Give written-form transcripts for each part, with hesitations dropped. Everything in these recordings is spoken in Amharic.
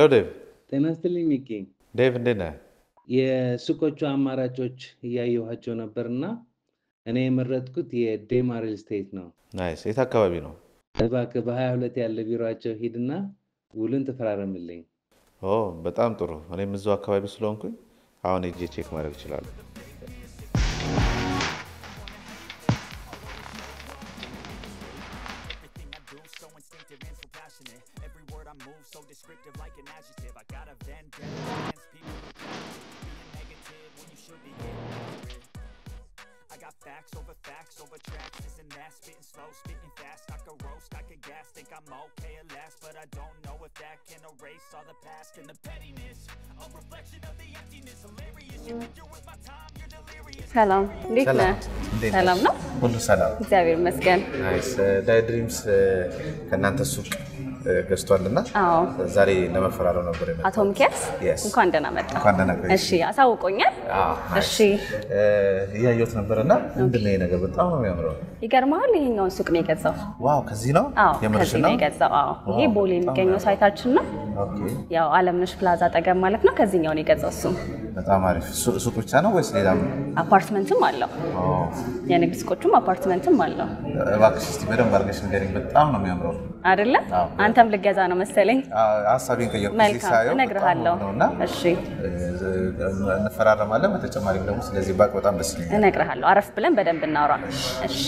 Hello, Dave. ጤና ይስጥልኝ ሚኪ። Dave እንዴት ነህ? የሱቆቹ አማራጮች እያየኋቸው ነበርና እኔ የመረጥኩት የዴማ ሪል ስቴት ነው። ናይስ። የት አካባቢ ነው? እባክህ በ22 ያለ ቢሮአቸው ሂድና ውሉን ትፈራረምልኝ። ኦ በጣም ጥሩ። እኔም እዛው አካባቢ ስለሆንኩኝ አሁን ሄጄ ቼክ ማድረግ እችላለሁ። Facts over tracks, isn't that spitting slow, spitting fast, I could roast, I could gas, think I'm okay at last, but I don't know if that can erase all the past and the pettiness, a reflection of the emptiness, hilarious, you think you're with my time, you're delirious. ሰላም እንዴት ነህ? ሰላም ነው? ሁሉ ሰላም። እግዚአብሔር ይመስገን። ናይስ። ዳይ ድሪምስ ከእናንተ ሱቅ ገዝቷልና አዎ ዛሬ ለመፈራረም ነበር የመጣው። አቶ ሚኪያስ Yes. እንኳን ደህና መጣ። እንኳን ደህና ቆየሽ። እሺ አሳውቆኛል። እሺ እያየሁት ነበርና ምንድን ነው ይሄ ነገር በጣም ነው የሚያምረው። ይገርምሃል ይሄኛውን ሱቅ ነው የገዛው። ዋው ከዚህ ነው? አዎ የምርሽ ከዚህ ነው? ነው የገዛው። አዎ ይሄ ቦሌ የሚገኘው ሳይታችን ነው። ኦኬ ያው አለምነሽ ፕላዛ አጠገብ ማለት ነው። ከዚህኛው ነው የገዛው እሱ። በጣም አሪፍ። ሱቅ ብቻ ነው ወይስ ሌላም? አፓርትመንትም አለው። የንግድ ሱቆችም አፓርትመንትም አለው። እባክሽ እስቲ በደንብ አድርገሽ ንገሪኝ። በጣም ነው የሚያምረው አይደለ? አንተም ልገዛ ነው መሰለኝ። ሐሳቤን ቀየርኩ። መልካም እነግርሃለሁ። እሺ እንፈራረማለን። በተጨማሪም ደግሞ ስለዚህ ባቅ በጣም ደስ ይለኛል። እነግርሃለሁ። አረፍ ብለን በደንብ እናውራ። እሺ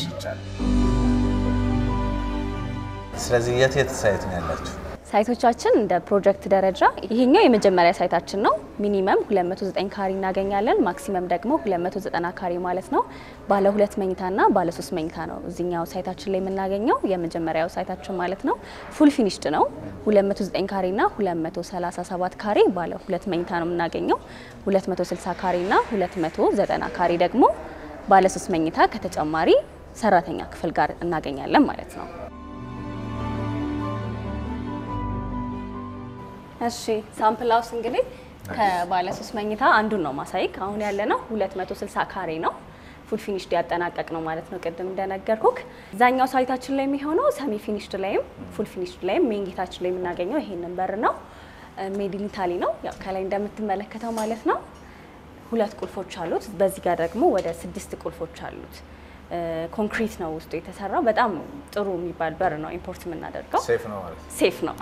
ስለዚህ የት ሳይት ነው ያላችሁ? ሳይቶቻችን እንደ ፕሮጀክት ደረጃ ይሄኛው የመጀመሪያ ሳይታችን ነው። ሚኒመም 209 ካሬ እናገኛለን። ማክሲመም ደግሞ 290 ካሬ ማለት ነው። ባለ 2 መኝታና ባለ 3 መኝታ ነው እዚህኛው ሳይታችን ላይ የምናገኘው የመጀመሪያው ሳይታችን ማለት ነው። ፉል ፊኒሽድ ነው። 209 ካሬና 237 ካሬ ባለ 2 መኝታ ነው የምናገኘው። 260 ካሬና 290 ካሬ ደግሞ ባለ 3 መኝታ ከተጨማሪ ሰራተኛ ክፍል ጋር እናገኛለን ማለት ነው። እሺ ሳምፕል ሃውስ እንግዲህ ከባለ 3 መኝታ አንዱን ነው ማሳይክ። አሁን ያለነው 260 ካሬ ነው። ፉል ፊኒሽድ ያጠናቀቅ ነው ማለት ነው። ቅድም እንደነገርኩክ ዛኛው ሳይታችን ላይ የሚሆነው ሰሚ ፊኒሽድ ላይም ፉል ፊኒሽድ ላይም ሜን ጌታችን ላይ የምናገኘው ይሄንን በር ነው። ሜድ ኢን ኢታሊ ነው። ያው ከላይ እንደምትመለከተው ማለት ነው። 2 ቁልፎች አሉት። በዚህ ጋር ደግሞ ወደ 6 ቁልፎች አሉት። ኮንክሪት ነው ውስጡ የተሰራው። በጣም ጥሩ የሚባል በር ነው። ኢምፖርት የምናደርገው ሴፍ ነው ማለት ሴፍ ነው።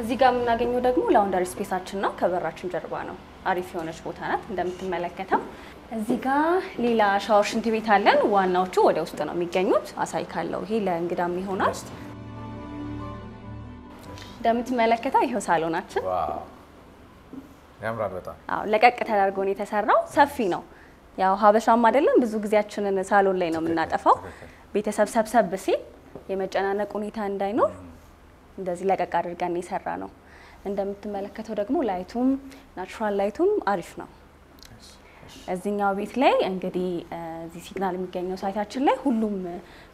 እዚህ ጋር የምናገኘው ደግሞ ላውንደሪ ስፔሳችን ነው። ከበራችን ጀርባ ነው። አሪፍ የሆነች ቦታ ናት እንደምትመለከተው። እዚህ ጋር ሌላ ሻወር ሽንት ቤት አለን። ዋናዎቹ ወደ ውስጥ ነው የሚገኙት። አሳይካለሁ። ይሄ ለእንግዳም ይሆናል። እንደምትመለከተው ይሄው ሳሎናችን። ዋው ያምራል በጣም። አዎ ለቀቅ ተደርጎ ነው የተሰራው። ሰፊ ነው። ያው ሀበሻም አይደለም ብዙ ጊዜያችንን ሳሎን ላይ ነው የምናጠፋው። ቤተሰብ ሰብሰብ ሲል የመጨናነቅ ሁኔታ እንዳይኖር እንደዚህ ለቀቅ አድርገን የሰራ ነው። እንደምትመለከተው ደግሞ ላይቱም ናቹራል ላይቱም አሪፍ ነው። እዚህኛው ቤት ላይ እንግዲህ እዚህ ሲግናል የሚገኘው ሳይታችን ላይ ሁሉም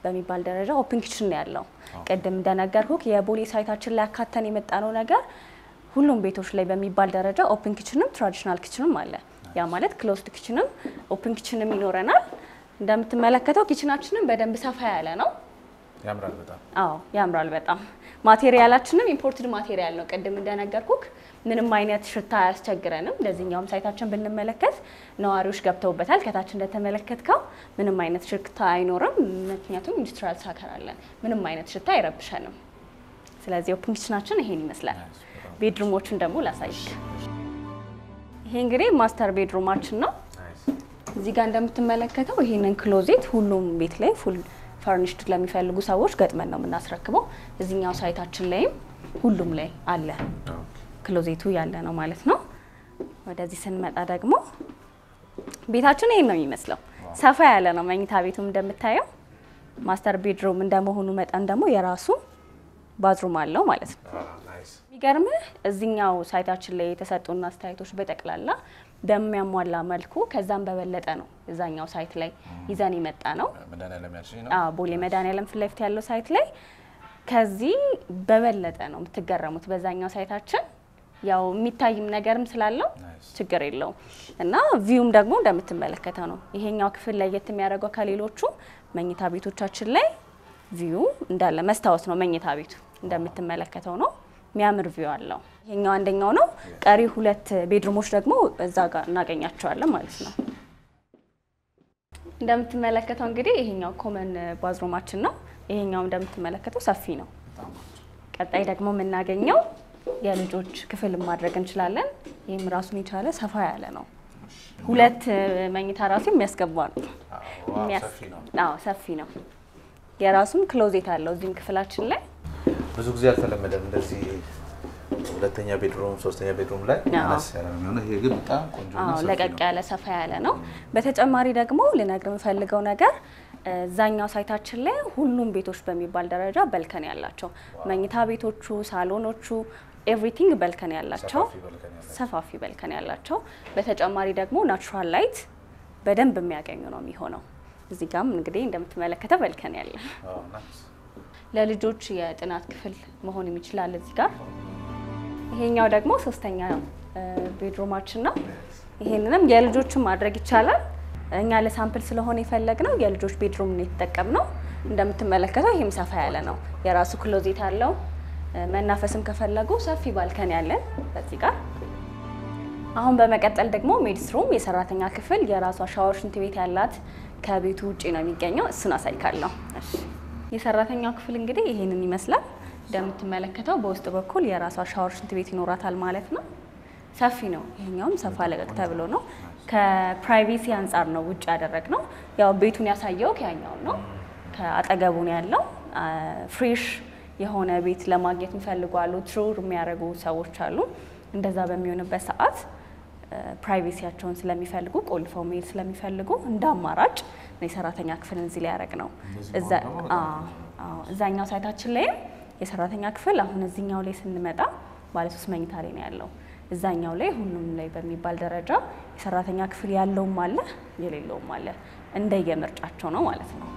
በሚባል ደረጃ ኦፕን ኪችን ነው ያለው። ቀደም እንደነገርኩክ የቦሌ ሳይታችን ላይ አካተን የመጣነው ነገር ሁሉም ቤቶች ላይ በሚባል ደረጃ ኦፕን ኪችንም ትራዲሽናል ኪችንም አለ። ያ ማለት ክሎዝድ ኪችንም ኦፕን ኪችንም ይኖረናል። እንደምትመለከተው ኪችናችንን በደንብ ሰፋ ያለ ነው። ያምራል በጣም። አዎ ያምራል በጣም። ማቴሪያላችንም ኢምፖርትድ ማቴሪያል ነው። ቀደም እንደነገርኩክ ምንም አይነት ሽታ አያስቸግረንም። ለዚህኛውም ሳይታችን ብንመለከት ነዋሪዎች ገብተውበታል። ከታች እንደተመለከትከው ምንም አይነት ሽታ አይኖርም። ምክንያቱም ኢንዱስትሪያል ሳከር አለን። ምንም አይነት ሽታ አይረብሸንም። ስለዚህ ኦፕን ኪችናችን ይሄን ይመስላል። ቤድሩሞቹን ደግሞ ላሳይክ። ይሄ እንግዲህ ማስተር ቤድሩማችን ነው። እዚህ ጋር እንደምትመለከተው ይሄንን ክሎዜት ሁሉም ቤት ላይ ፉል ፈርኒሽድ ለሚፈልጉ ሰዎች ገጥመን ነው የምናስረክበው። እዚህኛው ሳይታችን ላይም ሁሉም ላይ አለ ክሎዜቱ ያለ ነው ማለት ነው። ወደዚህ ስንመጣ ደግሞ ቤታችን ይሄን ነው የሚመስለው። ሰፋ ያለ ነው። መኝታ ቤቱም እንደምታየው ማስተር ቤድሩም እንደመሆኑ መጠን ደግሞ የራሱ ባዝሩም አለው ማለት ነው። የሚገርምህ እዚህኛው ሳይታችን ላይ የተሰጡና አስተያየቶች በጠቅላላ በሚያሟላ መልኩ ከዛም በበለጠ ነው እዛኛው ሳይት ላይ ይዘን ይመጣ ነው። ቦሌ መድኃኒዓለም ፊት ለፊት ያለው ሳይት ላይ ከዚህ በበለጠ ነው የምትገረሙት። በዛኛው ሳይታችን ያው የሚታይም ነገርም ስላለው ችግር የለውም እና ቪውም ደግሞ እንደምትመለከተው ነው። ይሄኛው ክፍል ላይ የሚያደርገው ከሌሎቹ መኝታ ቤቶቻችን ላይ ቪው እንዳለ መስታወት ነው። መኝታ ቤቱ እንደምትመለከተው ነው። የሚያምር ቪው አለው። ይሄኛው አንደኛው ነው። ቀሪ 2 ቤድሩሞች ደግሞ እዛ ጋር እናገኛቸዋለን ማለት ነው። እንደምትመለከተው እንግዲህ ይሄኛው ኮመን ባዝሩማችን ነው። ይሄኛው እንደምትመለከተው ሰፊ ነው። ቀጣይ ደግሞ የምናገኘው የልጆች ክፍል ማድረግ እንችላለን። ይሄም ራሱን የቻለ ሰፋ ያለ ነው። 2 መኝታ ራሱ የሚያስገባ ነው። ሰፊ ነው። የራሱን ክሎዜት አለው እዚህም ክፍላችን ላይ። ብዙ ጊዜ አልተለመደም እንደዚህ ሁለተኛ ቤድሩም ሶስተኛ ቤድሩም ላይ አናስ ያለ ነው። ይሄ ግን በጣም ቆንጆ ነው። ለቀቅ ያለ ሰፋ ያለ ነው። በተጨማሪ ደግሞ ልነግር የምፈልገው ነገር እዛኛው ሳይታችን ላይ ሁሉም ቤቶች በሚባል ደረጃ በልከን ያላቸው መኝታ ቤቶቹ፣ ሳሎኖቹ ኤቭሪቲንግ በልከን ያላቸው ሰፋፊ በልከን ያላቸው። በተጨማሪ ደግሞ ናቹራል ላይት በደንብ የሚያገኙ ነው የሚሆነው። እዚህ ጋርም እንግዲህ እንደምትመለከተው በልከን ያለ ለልጆች የጥናት ክፍል መሆን ይችላል እዚህ ጋር። ይሄኛው ደግሞ 3ኛ ቤድሩማችን ነው። ይሄንንም የልጆችን ማድረግ ይቻላል። እኛ ለሳምፕል ስለሆነ የፈለግነው የልጆች ቤድሩም ነው የተጠቀምነው። እንደምትመለከተው ይሄም ሰፋ ያለ ነው። የራሱ ክሎዜት አለው። መናፈስም ከፈለጉ ሰፊ ባልከን ያለን በዚህ ጋር። አሁን በመቀጠል ደግሞ ሜድስ ሩም የሰራተኛ ክፍል የራሷ ሻወር፣ ሽንት ቤት ያላት ከቤቱ ውጪ ነው የሚገኘው። እሱን አሳይካለሁ። እሺ የሰራተኛው ክፍል እንግዲህ ይሄንን ይመስላል። እንደምትመለከተው በውስጥ በኩል የራሷ ሻወር፣ ሽንት ቤት ይኖራታል ማለት ነው። ሰፊ ነው። ይሄኛውም ሰፋ ለቀቅ ተብሎ ነው። ከፕራይቬሲ አንፃር ነው ውጪ ያደረግነው። ያው ቤቱን ያሳየው ከያኛው ነው። ከአጠገቡ ነው ያለው። ፍሬሽ የሆነ ቤት ለማግኘት የሚፈልጉ አሉ፣ ትሩር የሚያደርጉ ሰዎች አሉ። እንደዛ በሚሆንበት ሰዓት ፕራይቬሲያቸውን ስለሚፈልጉ ቆልፈው መሄድ ስለሚፈልጉ እንደ አማራጭ ነው የሰራተኛ ክፍል እዚህ ላይ ያደረግነው። እዛኛው ሳይታችን ላይ የሰራተኛ ክፍል አሁን እዚህኛው ላይ ስንመጣ ባለ 3 መኝታ ላይ ነው ያለው። እዛኛው ላይ ሁሉም ላይ በሚባል ደረጃ የሰራተኛ ክፍል ያለውም አለ የሌለውም አለ። እንደየምርጫቸው ነው ማለት ነው።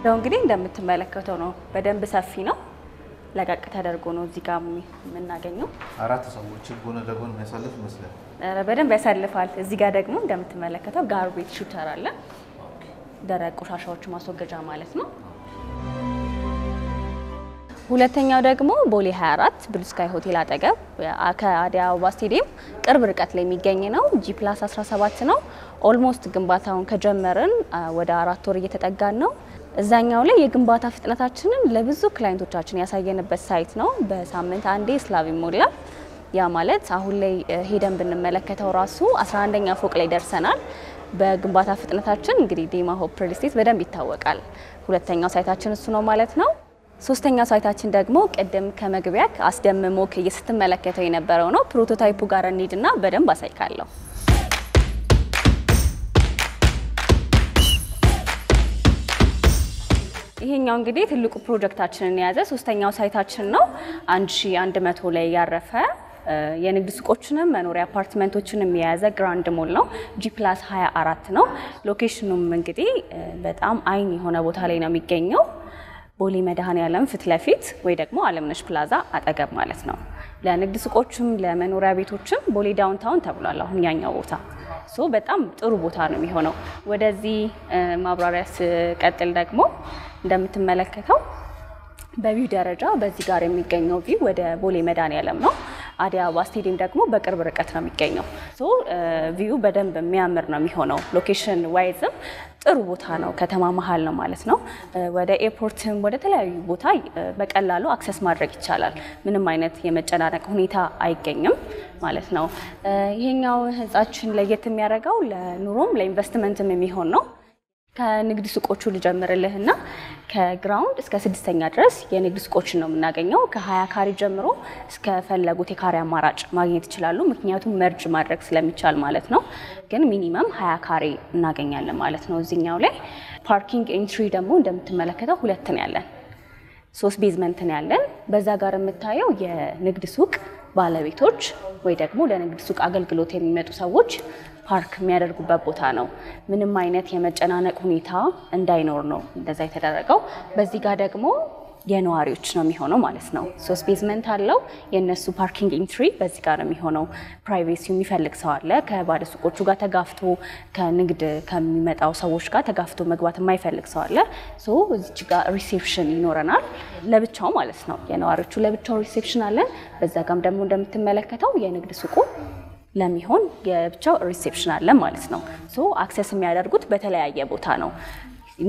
ነው እንግዲህ እንደምትመለከተው ነው። በደንብ ሰፊ ነው። ለቀቅ ተደርጎ ነው እዚህ ጋር የምናገኘው። 4 ሰዎች ጎን ለጎን የሚያሳልፍ ይመስላል። በደንብ ያሳልፋል። እዚህ ጋር ደግሞ እንደምትመለከተው ጋርቤጅ ሹተር አለ። ደረቅ ቆሻሻዎች ማስወገጃ ማለት ነው። ሁለተኛው ደግሞ ቦሌ 24 ብሉ ስካይ ሆቴል አጠገብ ከአዲስ አበባ ስቴዲየም ቅርብ ርቀት ላይ የሚገኝ ነው። G+17 ነው። ኦልሞስት ግንባታውን ከጀመርን ወደ 4 ወር እየተጠጋን ነው። እዛኛው ላይ የግንባታ ፍጥነታችንን ለብዙ ክላይንቶቻችን ያሳየንበት ሳይት ነው። በሳምንት አንዴ ስላብ ይሞላል። ያ ማለት አሁን ላይ ሄደን ብንመለከተው ራሱ 11ኛ ፎቅ ላይ ደርሰናል። በግንባታ ፍጥነታችን እንግዲህ ዲማ ሆፕ ሪል ስቴት በደንብ ይታወቃል። ሁለተኛው ሳይታችን እሱ ነው ማለት ነው። ሶስተኛው ሳይታችን ደግሞ ቀደም ከመግቢያ አስደምሞክ እየተመለከተው የነበረው ነው። ፕሮቶታይፑ ጋር እንሂድና በደንብ አሳይካለሁ። ይሄኛው እንግዲህ ትልቁ ፕሮጀክታችንን የያዘ ሶስተኛው ሳይታችን ነው። 1100 ላይ ያረፈ የንግድ ሱቆችንም መኖሪያ አፓርትመንቶችንም የያዘ ግራንድ ሞል ነው። G+24 ነው። ሎኬሽኑም እንግዲህ በጣም አይን የሆነ ቦታ ላይ ነው የሚገኘው። ቦሌ መድኃኔዓለም ፊት ለፊት ወይ ደግሞ አለምነሽ ፕላዛ አጠገብ ማለት ነው። ለንግድ ሱቆችም ለመኖሪያ ቤቶችም ቦሌ ዳውንታውን ተብሏል። አሁን ያኛው ቦታ በጣም ጥሩ ቦታ ነው የሚሆነው። ወደዚህ ማብራሪያ ስቀጥል ደግሞ እንደምትመለከተው በቪው ደረጃ በዚህ ጋር የሚገኘው ቪው ወደ ቦሌ መድኃኔዓለም ነው። አዲስ አበባ ስቴዲየም ደግሞ በቅርብ ርቀት ነው የሚገኘው። ቪው በደንብ የሚያምር ነው የሚሆነው። ሎኬሽን ዋይዝም ጥሩ ቦታ ነው። ከተማ መሀል ነው ማለት ነው። ወደ ኤርፖርትም ወደ ተለያዩ ቦታ በቀላሉ አክሰስ ማድረግ ይቻላል። ምንም አይነት የመጨናነቅ ሁኔታ አይገኝም ማለት ነው። ይሄኛው ህንጻችን ለየት የሚያደርገው ለኑሮም ለኢንቨስትመንትም የሚሆን ነው። ከንግድ ሱቆቹ ልጀምርልህና ከግራውንድ እስከ 6ኛ ድረስ የንግድ ሱቆችን ነው የምናገኘው። ከ20 ካሬ ጀምሮ እስከ ፈለጉት የካሬ አማራጭ ማግኘት ይችላሉ። ምክንያቱም መርጅ ማድረግ ስለሚቻል ማለት ነው። ግን ሚኒመም 20 ካሬ እናገኛለን ማለት ነው። እዚህኛው ላይ ፓርኪንግ ኤንትሪ ደግሞ እንደምትመለከተው 2 ነው ያለን፣ 3 ቤዝመንት ነው ያለን። በዛ ጋር የምታየው የንግድ ሱቅ ባለቤቶች ወይ ደግሞ ለንግድ ሱቅ አገልግሎት የሚመጡ ሰዎች ፓርክ የሚያደርጉበት ቦታ ነው። ምንም አይነት የመጨናነቅ ሁኔታ እንዳይኖር ነው እንደዛ የተደረገው። በዚህ ጋር ደግሞ የነዋሪዎች ነው የሚሆነው ማለት ነው 3 ቤዝመንት አለው የነሱ ፓርኪንግ ኢንትሪ በዚህ ጋር ነው የሚሆነው ፕራይቬሲ የሚፈልግ ሰው አለ ከባለ ሱቆቹ ጋር ተጋፍቶ ከንግድ ከሚመጣው ሰዎች ጋር ተጋፍቶ መግባት የማይፈልግ ሰው አለ ሶ እዚህ ጋር ሪሴፕሽን ይኖረናል ለብቻው ማለት ነው የነዋሪዎቹ ለብቻው ሪሴፕሽን አለ በዛ ጋርም ደግሞ እንደምትመለከተው የንግድ ሱቁ ለሚሆን የብቻው ሪሴፕሽን አለ ማለት ነው ሶ አክሰስ የሚያደርጉት በተለያየ ቦታ ነው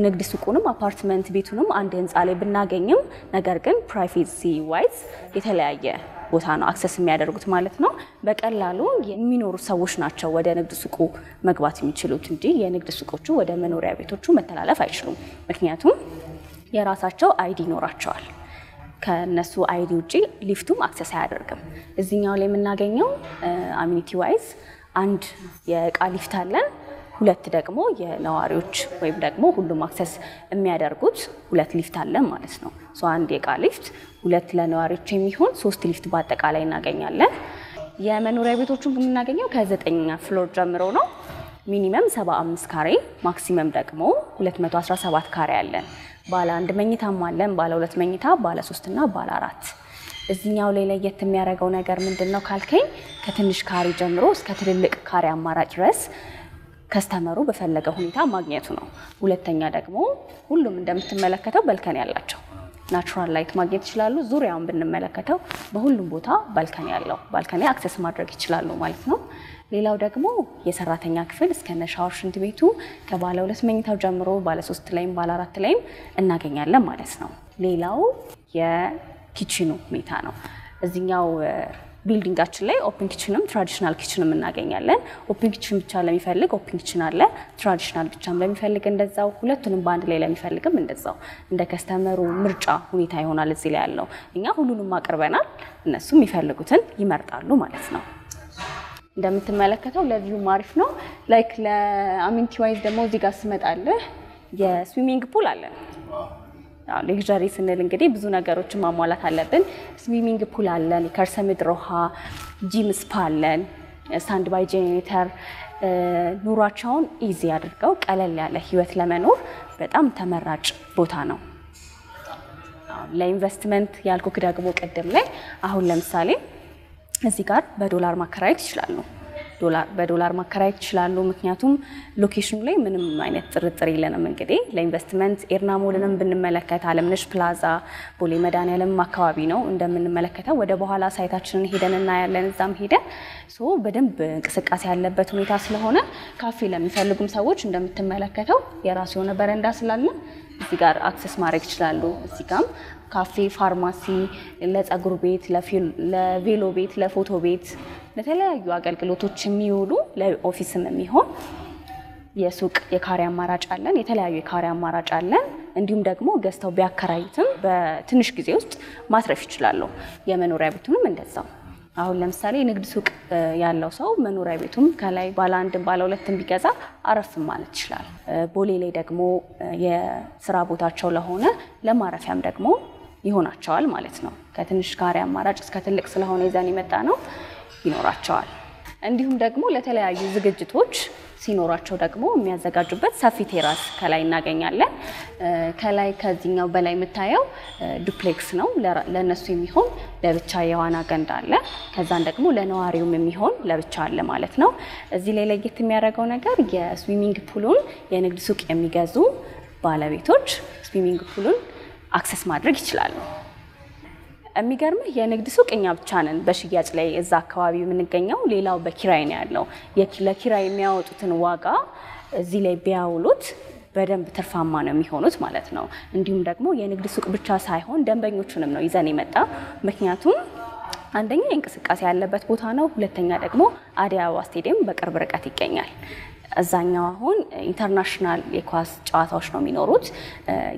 ንግድ ሱቁንም አፓርትመንት ቤቱንም አንድ ህንጻ ላይ ብናገኝም ነገር ግን ፕራይቬሲ ዋይዝ የተለያየ ቦታ ነው አክሰስ የሚያደርጉት ማለት ነው በቀላሉ የሚኖሩ ሰዎች ናቸው ወደ ንግድ ሱቁ መግባት የሚችሉት እንጂ የንግድ ሱቆቹ ወደ መኖሪያ ቤቶቹ መተላለፍ አይችሉም ምክንያቱም የራሳቸው አይዲ ይኖራቸዋል ከነሱ አይዲ ውጪ ሊፍቱም አክሰስ አያደርግም እዚህኛው ላይ የምናገኘው አሚኒቲ ዋይዝ አንድ የእቃ ሊፍት አለን ሁለት ደግሞ የነዋሪዎች ወይም ደግሞ ሁሉም አክሰስ የሚያደርጉት ሁለት ሊፍት አለን ማለት ነው ሶ አንድ የእቃ ሊፍት ሁለት ለነዋሪዎች የሚሆን 3 ሊፍት በአጠቃላይ እናገኛለን የመኖሪያ ቤቶቹን የምናገኘው ከ9ኛ ፍሎር ጀምሮ ነው ሚኒመም 75 ካሬ ማክሲመም ደግሞ 217 ካሬ አለን ባለ 1 መኝታም አለን ባለ 2 መኝታ ባለ 3 እና ባለ 4 እዚህኛው ላይ ለየት የሚያደርገው ነገር ምንድነው ካልከኝ ከትንሽ ካሬ ጀምሮ እስከ ትልልቅ ካሬ አማራጭ ድረስ ከስተመሩ በፈለገ ሁኔታ ማግኘቱ ነው ሁለተኛ ደግሞ ሁሉም እንደምትመለከተው ባልከኒ ያላቸው ናቹራል ላይት ማግኘት ይችላሉ ዙሪያውን ብንመለከተው በሁሉም ቦታ ባልከኒ ያለው ባልከኒ አክሰስ ማድረግ ይችላሉ ማለት ነው ሌላው ደግሞ የሰራተኛ ክፍል እስከነ ሻወር ሽንት ቤቱ ከባለ 2 መኝታው ጀምሮ ባለ 3 ላይም ባለ 4 ላይም እናገኛለን ማለት ነው ሌላው የኪችኑ ሁኔታ ነው እዚህኛው ቢልዲንጋችን ላይ ኦፕን ኪችንም ትራዲሽናል ኪችንም እናገኛለን ኦፕን ኪችን ብቻ ለሚፈልግ ኦፕን ኪችን አለ ትራዲሽናል ብቻም ለሚፈልግ እንደዛው ሁለቱንም ባንድ ላይ ለሚፈልግም እንደዛው እንደ ከስተመሩ ምርጫ ሁኔታ ይሆናል እዚህ ላይ ያለው እኛ ሁሉንም አቅርበናል እነሱ የሚፈልጉትን ይመርጣሉ ማለት ነው እንደምትመለከተው ለቪው ማሪፍ ነው ላይክ ለአሚኒቲ ዋይዝ ደግሞ እዚህ ጋር ስመጣለህ የስዊሚንግ ፑል አለን ሌክዠሪ ስንል እንግዲህ ብዙ ነገሮችን ማሟላት አለብን ስዊሚንግ ፑል አለን የከርሰ ምድር ውሃ ጂም ስፓ አለን ስታንድ ባይ ጄኔሬተር ኑሯቸውን ኢዚ አድርገው ቀለል ያለ ህይወት ለመኖር በጣም ተመራጭ ቦታ ነው ለኢንቨስትመንት ያልኩክ ደግሞ ቀደም ላይ አሁን ለምሳሌ እዚህ ጋር በዶላር ማከራየት ይችላሉ በዶላር ማከራየት ይችላሉ ምክንያቱም ሎኬሽኑ ላይ ምንም አይነት ጥርጥር የለንም እንግዲህ ለኢንቨስትመንት ኤርና ሞልንም ብንመለከት አለምነሽ ፕላዛ ቦሌ መድኃኒዓለም አካባቢ ነው እንደምንመለከተው ወደ በኋላ ሳይታችንን ሄደን እናያለን እዛም ሄደን ሶ በደንብ እንቅስቃሴ ያለበት ሁኔታ ስለሆነ ካፌ ለሚፈልጉም ሰዎች እንደምትመለከተው የራሱ የሆነ በረንዳ ስላለ እዚህ ጋር አክሰስ ማድረግ ይችላሉ እዚህ ጋር ካፌ ፋርማሲ ለፀጉር ቤት ለቬሎ ቤት ለፎቶ ቤት ለተለያዩ አገልግሎቶች የሚውሉ ለኦፊስም የሚሆን የሱቅ የካሬ አማራጭ አለን የተለያዩ የካሬ አማራጭ አለን እንዲሁም ደግሞ ገዝተው ቢያከራዩትም በትንሽ ጊዜ ውስጥ ማትረፍ ይችላሉ የመኖሪያ ቤቱንም እንደዛው አሁን ለምሳሌ ንግድ ሱቅ ያለው ሰው መኖሪያ ቤቱም ከላይ ባለ 1 ባለ 2 ቢገዛ አረፍ ማለት ይችላል ቦሌ ላይ ደግሞ የስራ ቦታቸው ለሆነ ለማረፊያም ደግሞ ይሆናቸዋል ማለት ነው ከትንሽ ካሬ አማራጭ እስከ ትልቅ ስለሆነ ይዘን የመጣ ነው ይኖራቸዋል እንዲሁም ደግሞ ለተለያዩ ዝግጅቶች ሲኖራቸው ደግሞ የሚያዘጋጁበት ሰፊ ቴራስ ከላይ እናገኛለን ከላይ ከዚህኛው በላይ የምታየው ዱፕሌክስ ነው ለነሱ የሚሆን ለብቻ የዋና ገንዳ አለ ከዛን ደግሞ ለነዋሪውም የሚሆን ለብቻ አለ ማለት ነው እዚህ ላይ ለየት የሚያደርገው ነገር የስዊሚንግ ፑሉን የንግድ ሱቅ የሚገዙ ባለቤቶች ስዊሚንግ ፑሉን አክሰስ ማድረግ ይችላሉ የሚገርምህ የንግድ ሱቅ እኛ ብቻ ነን በሽያጭ ላይ እዛ አካባቢ የምንገኘው ሌላው በኪራይ ነው ያለው ለኪራይ የሚያወጡትን ዋጋ እዚህ ላይ ቢያውሉት በደንብ ትርፋማ ነው የሚሆኑት ማለት ነው እንዲሁም ደግሞ የንግድ ሱቅ ብቻ ሳይሆን ደንበኞቹንም ነው ይዘን የመጣ ምክንያቱም አንደኛ እንቅስቃሴ ያለበት ቦታ ነው ሁለተኛ ደግሞ አዲስ አበባ ስቴዲየም በቅርብ ርቀት ይገኛል እዛኛው አሁን ኢንተርናሽናል የኳስ ጨዋታዎች ነው የሚኖሩት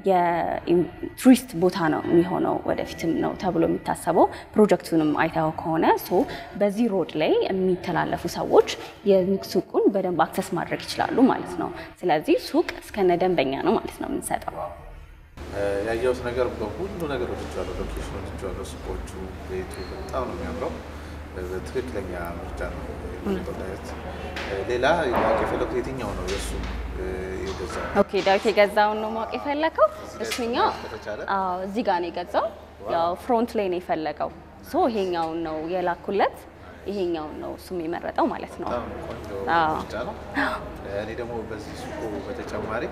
የቱሪስት ቦታ ነው የሚሆነው ወደፊትም ነው ተብሎ የሚታሰበው ፕሮጀክቱንም አይታው ከሆነ ሶ በዚህ ሮድ ላይ የሚተላለፉ ሰዎች የንግድ ሱቁን በደንብ አክሰስ ማድረግ ይችላሉ ማለት ነው ስለዚህ ሱቅ እስከነ ደንበኛ ነው ማለት ነው የምንሰጠው ያየሁት ነገር በሁሉ ነገሮች አሉ ሎኬሽኖች አሉ ሱቆቹ ቤቱ በጣም ነው የሚያምረው ትክክለኛ ምርጫ ነው የሚጠጣው ሌላ ማወቅ የፈለኩት የትኛው ነው የሱ የገዛው? ኦኬ ዳዊት የገዛውን ነው ማወቅ የፈለከው? እሱኛው አዎ እዚህ ጋር ነው የገዛው። ያው ፍሮንት ላይ ነው የፈለገው። ሶ ይሄኛው ነው የላኩለት። ይሄኛው ነው እሱም የመረጠው ማለት ነው። አዎ እኔ ደግሞ በዚህ ሱቁ በተጨማሪ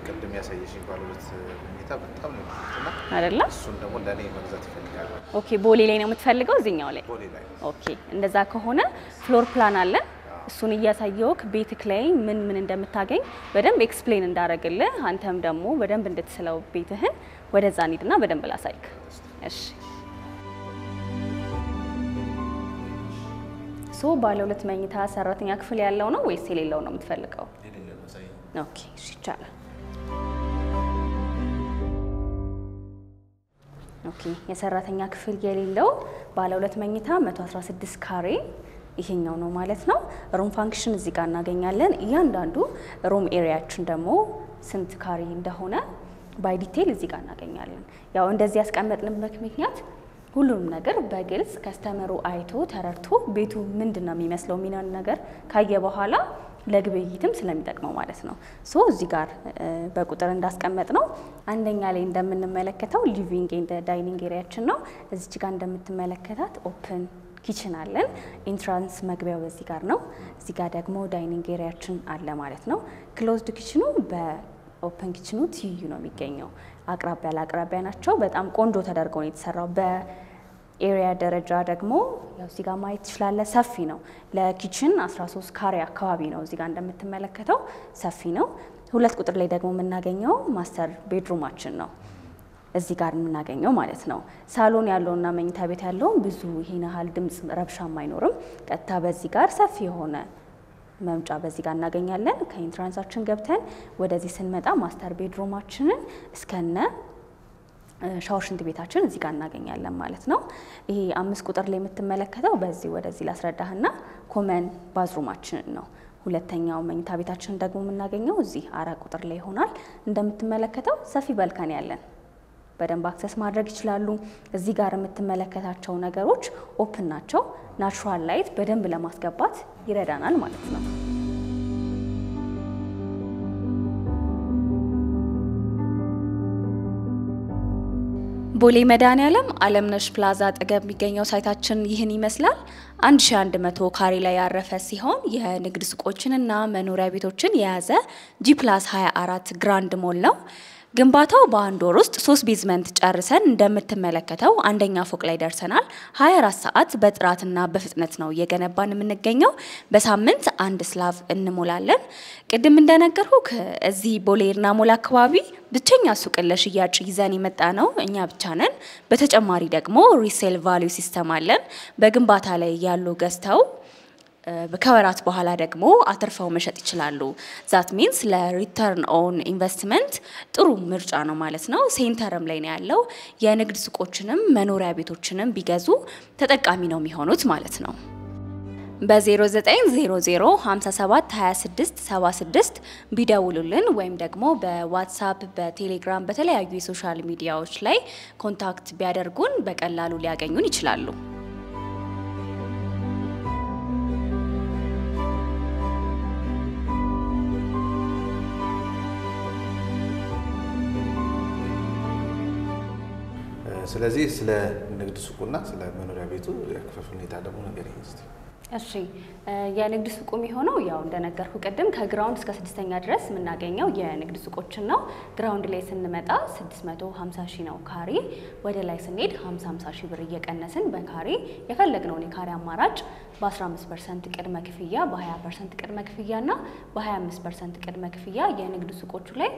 ቅድም ያሳየሽኝ ባለሁለት መኝታ በጣም ነው የምትና አይደለ? እሱን ደግሞ ለኔ መግዛት ይፈልጋል። ኦኬ ቦሌ ላይ ነው የምትፈልገው? እዚህኛው ላይ? ቦሌ ላይ። ኦኬ እንደዛ ከሆነ ፍሎር ፕላን አለ። እሱን እያሳየውክ ቤትክ ላይ ምን ምን እንደምታገኝ በደንብ ኤክስፕሌን እንዳረግልህ አንተም ደግሞ በደንብ እንድትስለው ቤትህን ወደዛ እንሂድና በደንብ ላሳይክ። እሺ ሶ ባለ ሁለት መኝታ ሰራተኛ ክፍል ያለው ነው ወይስ የሌለው ነው የምትፈልገው? የሌለው ነው ሳይ። ኦኬ እሺ ይቻላል። ኦኬ የሰራተኛ ክፍል የሌለው ባለ ሁለት መኝታ 116 ካሬ ይሄኛው ነው ማለት ነው። ሩም ፋንክሽን እዚህ ጋር እናገኛለን። እያንዳንዱ ሩም ኤሪያችን ደግሞ ስንት ካሬ እንደሆነ ባይ ዲቴል እዚህ ጋር እናገኛለን። ያው እንደዚህ ያስቀመጥንበት ምክንያት ሁሉም ነገር በግልጽ ከስተመሩ አይቶ ተረድቶ ቤቱ ምንድነው የሚመስለው የሚለውን ነገር ካየ በኋላ ለግብይትም ስለሚጠቅመው ማለት ነው። ሶ እዚህ ጋር በቁጥር እንዳስቀመጥ ነው አንደኛ ላይ እንደምንመለከተው ሊቪንግ ኤንድ ዳይኒንግ ኤሪያችን ነው። እዚህ ጋር እንደምትመለከታት ኦፕን ኪችን አለን። ኢንትራንስ መግቢያው በዚህ ጋር ነው። እዚህ ጋር ደግሞ ዳይኒንግ ኤሪያችን አለ ማለት ነው። ክሎዝድ ኪችኑ በኦፕን ኪችኑ ትይዩ ነው የሚገኘው። አቅራቢያ ለአቅራቢያ ናቸው። በጣም ቆንጆ ተደርገው ነው የተሰራው። በኤሪያ ደረጃ ደግሞ ያው እዚህ ጋር ማየት ትችላለህ፣ ሰፊ ነው። ለኪችን 13 ካሬ አካባቢ ነው። እዚህ ጋር እንደምትመለከተው ሰፊ ነው። ሁለት ቁጥር ላይ ደግሞ የምናገኘው ማስተር ቤድሩማችን ነው። እዚህ ጋር የምናገኘው ማለት ነው። ሳሎን ያለውና መኝታ ቤት ያለው ብዙ ይሄን ያህል ድምጽ ረብሻም አይኖርም። ቀጥታ በዚህ ጋር ሰፊ የሆነ መምጫ በዚህ ጋር እናገኛለን። ከኢንትራንሳችን ገብተን ወደዚህ ስንመጣ ማስተር ቤድሩማችንን እስከነ ሻወር ሽንት ቤታችን እዚህ ጋር እናገኛለን ማለት ነው። ይሄ 5 ቁጥር ላይ የምትመለከተው በዚህ ወደዚህ ላስረዳህና ኮመን ባዝሩማችን ነው። ሁለተኛው መኝታ ቤታችን ደግሞ የምናገኘው እዚህ 4 ቁጥር ላይ ይሆናል። እንደምትመለከተው ሰፊ ባልካኒ ያለን በደንብ አክሰስ ማድረግ ይችላሉ። እዚህ ጋር የምትመለከታቸው ነገሮች ኦፕን ናቸው። ናቹራል ላይት በደንብ ለማስገባት ይረዳናል ማለት ነው። ቦሌ መድኃኔዓለም አለምነሽ ፕላዛ አጠገብ የሚገኘው ሳይታችን ይህን ይመስላል። 1100 ካሬ ላይ ያረፈ ሲሆን የንግድ ሱቆችንና መኖሪያ ቤቶችን የያዘ G+24 ግራንድ ሞል ነው። ግንባታው በአንድ ወር ውስጥ 3 ቤዝመንት ጨርሰን እንደምትመለከተው አንደኛ ፎቅ ላይ ደርሰናል። 24 ሰዓት በጥራትና በፍጥነት ነው የገነባን የምንገኘው። በሳምንት አንድ ስላቭ እንሞላለን። ቅድም እንደነገርኩክ እዚህ ቦሌ ኤርና ሞል አካባቢ ብቸኛ ሱቅ ለሽያጭ ይዘን የመጣ ነው እኛ ብቻ ነን። በተጨማሪ ደግሞ ሪሴል ቫልዩ ሲስተም አለን። በግንባታ ላይ ያሉ ገዝተው በከወራት በኋላ ደግሞ አትርፈው መሸጥ ይችላሉ። ዛት ሚንስ ለሪተርን ኦን ኢንቨስትመንት ጥሩ ምርጫ ነው ማለት ነው። ሴንተርም ላይ ነው ያለው። የንግድ ሱቆችንም መኖሪያ ቤቶችንም ቢገዙ ተጠቃሚ ነው የሚሆኑት ማለት ነው። በ0900 57 26 76 ቢደውሉልን ወይም ደግሞ በዋትስአፕ በቴሌግራም በተለያዩ የሶሻል ሚዲያዎች ላይ ኮንታክት ቢያደርጉን በቀላሉ ሊያገኙን ይችላሉ። ስለዚህ ስለ ንግድ ሱቁና ስለ መኖሪያ ቤቱ የክፍል ሁኔታ ደግሞ ንገሪኝ እስቲ። እሺ የንግድ ሱቁ የሚሆነው ያው እንደነገርኩ ቀደም ከግራውንድ እስከ 6ኛ ድረስ የምናገኘው የንግድ ሱቆችን ነው። ግራውንድ ላይ ስንመጣ 650 ሺህ ነው ካሬ። ወደ ላይ ስንሄድ 50 ሺህ ብር እየቀነስን በካሬ የፈለግነውን የካሬ አማራጭ በ15% ቅድመ ክፍያ፣ በ20% ቅድመ ክፍያና በ25% ቅድመ ክፍያ የንግድ ሱቆቹ ላይ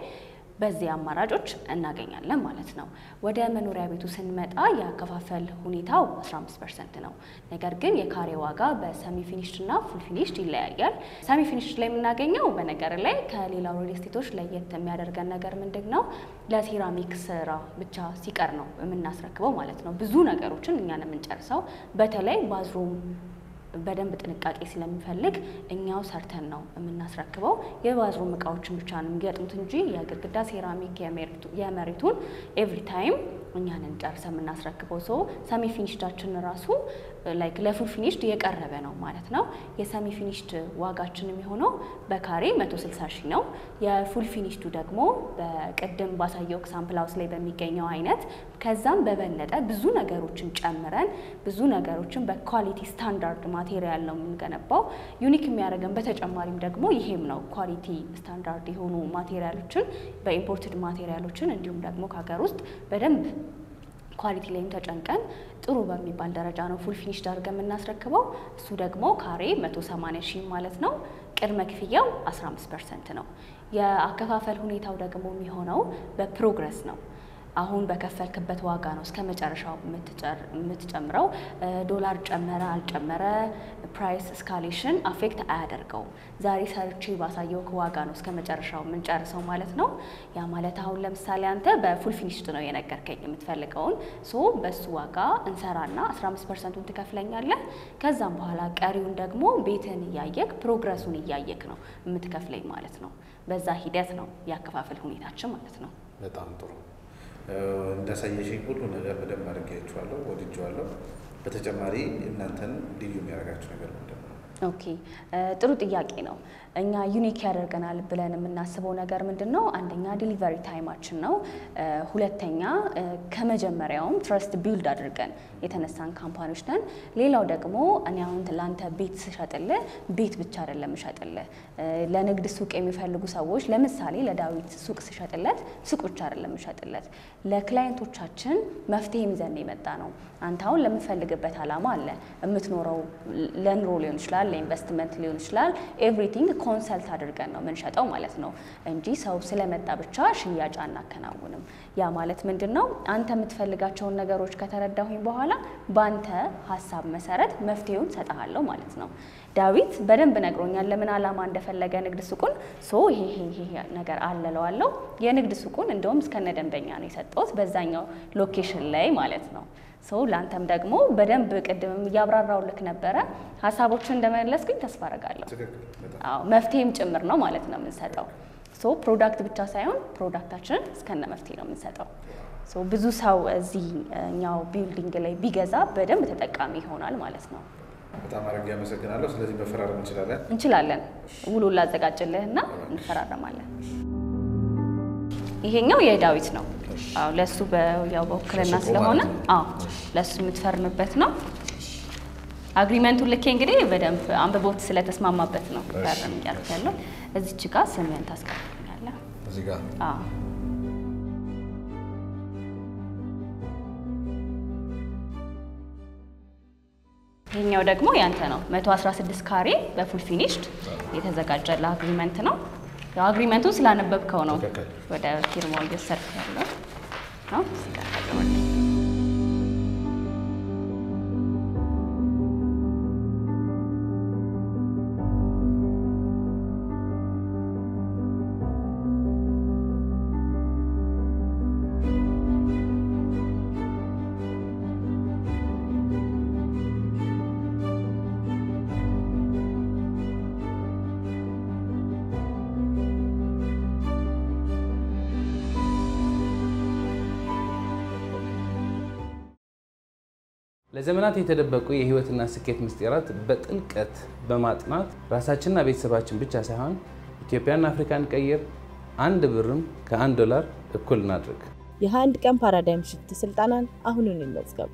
በዚህ አማራጮች እናገኛለን ማለት ነው። ወደ መኖሪያ ቤቱ ስንመጣ ያከፋፈል ሁኔታው 15% ነው። ነገር ግን የካሬ ዋጋ በሰሚ ፊኒሽድ እና ፉል ፊኒሽድ ይለያያል። ሰሚ ፊኒሽድ ላይ የምናገኘው በነገር ላይ ከሌላው ሪል ስቴቶች ለየት የሚያደርገን ነገር ምንድነው? ለሴራሚክ ስራ ብቻ ሲቀር ነው የምናስረክበው ማለት ነው። ብዙ ነገሮችን እኛ ነን የምንጨርሰው። በተለይ ባዝሩም በደንብ ጥንቃቄ ስለሚፈልግ እኛው ሰርተን ነው የምናስረክበው። የባዝሩም እቃዎችን ብቻ ነው የሚገጥሙት እንጂ የግድግዳ ሴራሚክ የመሬቱን ኤቭሪ ታይም እኛንን ጨርሰን የምናስረክበው ሶ ሰሚ ፊኒሽዳችን ራሱ ላይክ ለፉል ፊኒሽድ የቀረበ ነው ማለት ነው የሰሚ ፊኒሽድ ዋጋችን የሚሆነው በካሬ 160 ሺህ ነው የፉል ፊኒሽዱ ደግሞ በቀደም ባሳየው ሳምፕል ሃውስ ላይ በሚገኘው አይነት ከዛም በበለጠ ብዙ ነገሮችን ጨምረን ብዙ ነገሮችን በኳሊቲ ስታንዳርድ ማቴሪያል ነው የምንገነባው ዩኒክ የሚያደርገን በተጨማሪም ደግሞ ይሄም ነው ኳሊቲ ስታንዳርድ የሆኑ ማቴሪያሎችን በኢምፖርትድ ማቴሪያሎችን እንዲሁም ደግሞ ከሀገር ውስጥ በደንብ ኳሊቲ ላይም ተጨንቀን ጥሩ በሚባል ደረጃ ነው ፉል ፊኒሽ ዳርገን የምናስረክበው እሱ ደግሞ ካሬ 180 ሺህ ማለት ነው ቅድመ ክፍያው 15% ነው የአከፋፈል ሁኔታው ደግሞ የሚሆነው በፕሮግረስ ነው አሁን በከፈልክበት ዋጋ ነው እስከ መጨረሻው የምትጨምረው ዶላር ጨመረ አልጨመረ ፕራይስ እስካሌሽን አፌክት አያደርገው ዛሬ ሰርቼ ባሳየው ዋጋ ነው እስከ መጨረሻው የምንጨርሰው ማለት ነው ያ ማለት አሁን ለምሳሌ አንተ በፉል ፊኒሽድ ነው የነገርከኝ የምትፈልገውን ሶ በሱ ዋጋ እንሰራና 15%ን ትከፍለኛለህ ከዛም በኋላ ቀሪውን ደግሞ ቤትን እያየክ ፕሮግረሱን እያየክ ነው የምትከፍለኝ ማለት ነው በዛ ሂደት ነው ያከፋፈል ሁኔታችን ማለት ነው በጣም ጥሩ እንዳሳየሽኝ ሁሉ ነገር በደንብ አድርጌያችኋለሁ ወድጄዋለሁ በተጨማሪ እናንተን ልዩ የሚያደርጋችሁ ነገር ምንድነው ኦኬ ጥሩ ጥያቄ ነው እኛ ዩኒክ ያደርገናል ብለን የምናስበው ነገር ምንድነው አንደኛ ዲሊቨሪ ታይማችን ነው ሁለተኛ ከመጀመሪያውም ትረስት ቢልድ አድርገን የተነሳን ካምፓኒዎች ነን ሌላው ደግሞ እኔ አሁን ላንተ ቤት ስሸጥልህ ቤት ብቻ አይደለም እሸጥልህ ለንግድ ሱቅ የሚፈልጉ ሰዎች ለምሳሌ ለዳዊት ሱቅ ስሸጥለት ሱቅ ብቻ አይደለም እሸጥለት ለክላይንቶቻችን መፍትሄ ይዘን የመጣ ነው አንተ አሁን ለምፈልግበት አላማ አለ የምትኖረው ለኑሮ ሊሆን ይችላል ለኢንቨስትመንት ሊሆን ይችላል ኤቭሪቲንግ ኮንሰልት አድርገን ነው የምንሸጠው ማለት ነው እንጂ ሰው ስለመጣ ብቻ ሽያጭ አናከናውንም ያ ማለት ምንድነው አንተ የምትፈልጋቸውን ነገሮች ከተረዳሁኝ በኋላ ባንተ ሐሳብ መሰረት መፍትሄውን ሰጣለሁ ማለት ነው ዳዊት በደንብ ነግሮኛል ለምን አላማ እንደፈለገ ንግድ ሱቁን ሶ ይሄ ነገር አለለዋለሁ የንግድ ሱቁን እንደውም እስከነ ደንበኛ ነው የሰጠሁት በዛኛው ሎኬሽን ላይ ማለት ነው ሶ ላንተም ደግሞ በደንብ ቅድምም ያብራራውልክ ነበር ሐሳቦችን እንደመለስኩኝ ተስፋ አደርጋለሁ አዎ መፍትሄም ጭምር ነው ማለት ነው የምንሰጠው ሶ ፕሮዳክት ብቻ ሳይሆን ፕሮዳክታችንን እስከነ መፍትሄ ነው የምንሰጠው ሶ ብዙ ሰው እዚህኛው ቢልዲንግ ላይ ቢገዛ በደንብ ተጠቃሚ ይሆናል ማለት ነው በጣም አድርጌ አመሰግናለሁ ስለዚህ መፈራረም እንችላለን ውሉን ላዘጋጅልህና እንፈራረማለን ይሄኛው የዳዊት ነው አው ለሱ በያው በወክልና ስለሆነ አው ለሱ የምትፈርምበት ነው አግሪመንቱን ልኬ እንግዲህ በደንብ አንብቦት ስለተስማማበት ነው ፈርም ያርካለሁ እዚች ጋር ስምህን ታስቀምጣለህ እዚህ ጋር አው ይሄኛው ደግሞ ያንተ ነው 116 ካሬ በፉል ፊኒሽድ የተዘጋጀለ አግሪመንት ነው ያው አግሪመንቱን ስላነበብከው ነው ወደ ፊርማው እየሰርክ ያለው ነው ሲጋታለው ለዘመናት የተደበቁ የህይወትና ስኬት ምስጢራት በጥልቀት በማጥናት ራሳችንና ቤተሰባችን ብቻ ሳይሆን ኢትዮጵያና አፍሪካን ቀይር አንድ ብርም ከ$1 እኩል እናድርግ የ21 ቀን ፓራዳይም ሽፍት ስልጣናን አሁኑን ይመዝገቡ